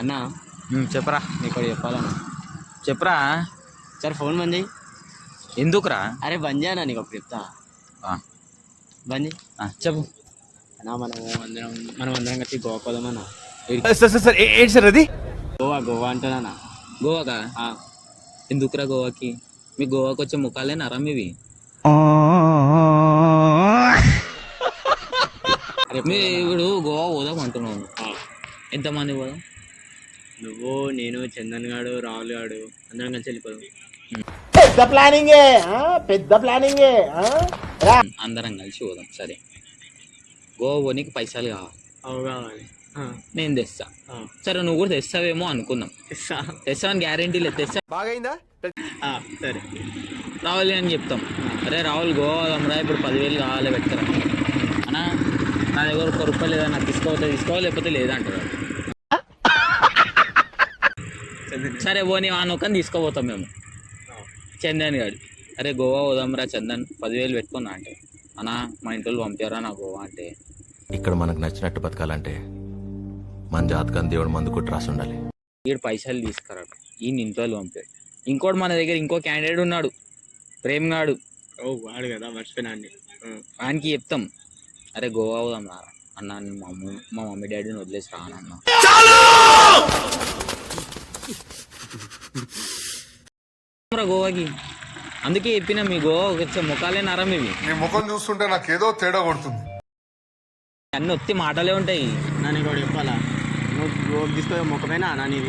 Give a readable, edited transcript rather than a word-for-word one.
అన్నా చెప్పరా. నీకు ఒకటి చెప్పాలన్నా. చెప్పరా. సరే ఫోన్ బంద్ చేయి. ఎందుకురా? అరే బంద్ చేయనా, నీకు ఒకటి చెప్తా. బంద్ చేయి. చెప్పు అన్నా, మనం అందరం కలిసి గోవా పోదామన్నా. సార్ ఏంటి సార్ అది? గోవా అంటున్నా. గోవాకా? ఎందుకురా గోవాకి? మీ గోవాకి వచ్చే ముఖాలే నరం ఇవి. మీ ఇప్పుడు గోవా పోదాం అంటున్నాను. ఎంతమంది పోదాం? నువ్వు, నేను, చందన్ గాడు, రాహుల్ గాడు అందరం కలిసి వెళ్ళిపోదాం. పెద్ద ప్లానింగే. అందరం కలిసి పోదాం. సరే, గోవా పోనీకి పైసలు కావాలి. అవు కావాలి. నేను తెస్తా. సరే, నువ్వు కూడా తెస్తావేమో అనుకుందాం. తెస్తావని గ్యారెంటీ లేదు. తెస్తా. బాగైందా? సరే, రాహుల్ అని చెప్తాం. అరే రాహుల్, గోవా పోదాంరా, ఇప్పుడు 10,000 కావాలి పెడతారా అన్నా. నా దగ్గర ₹1 లేదా, నాకు తీసుకోవాలి లేకపోతే లేదంటారు. సరే పోనీ నొక్కని తీసుకోపోతాం మేము. చందన్ గారు, అరే గోవా పోదాంరా చందన్, 10,000 పెట్టుకున్నా అంటే, అన్నా మా ఇంట్లో పంపారా నా గోవా అంటే. ఇక్కడ మనకు నచ్చినట్టు బతకాలంటే మన జాతకం దేవుడు మందు కొట్టి రాసి ఉండాలి. వీడు పైసలు తీసుకురా, ఈ ఇంట్లో పంపాడు. ఇంకోటి మన దగ్గర ఇంకో క్యాండిడేట్ ఉన్నాడు, ప్రేమ్ గాడు. వాడు కదా, మర్చిపోయినా అండి. ఆయనకి చెప్తాం, అరే గోవా పోదాం రా అన్నా, మా మమ్మీ డాడీని వదిలేసి రానన్నా. గోవాకి అందుకే చెప్పిన, మీ గోవా వచ్చే ముఖాలే నరం ఇవి. నీ ముఖం చూస్తుంటే నాకేదో తేడా కొడుతుంది. అన్ని ఒత్తి మాటలే ఉంటాయి. నీకు ఒకటి చెప్పాలా, నువ్వు తీసుకో ముఖమేనా అన్నా నీది.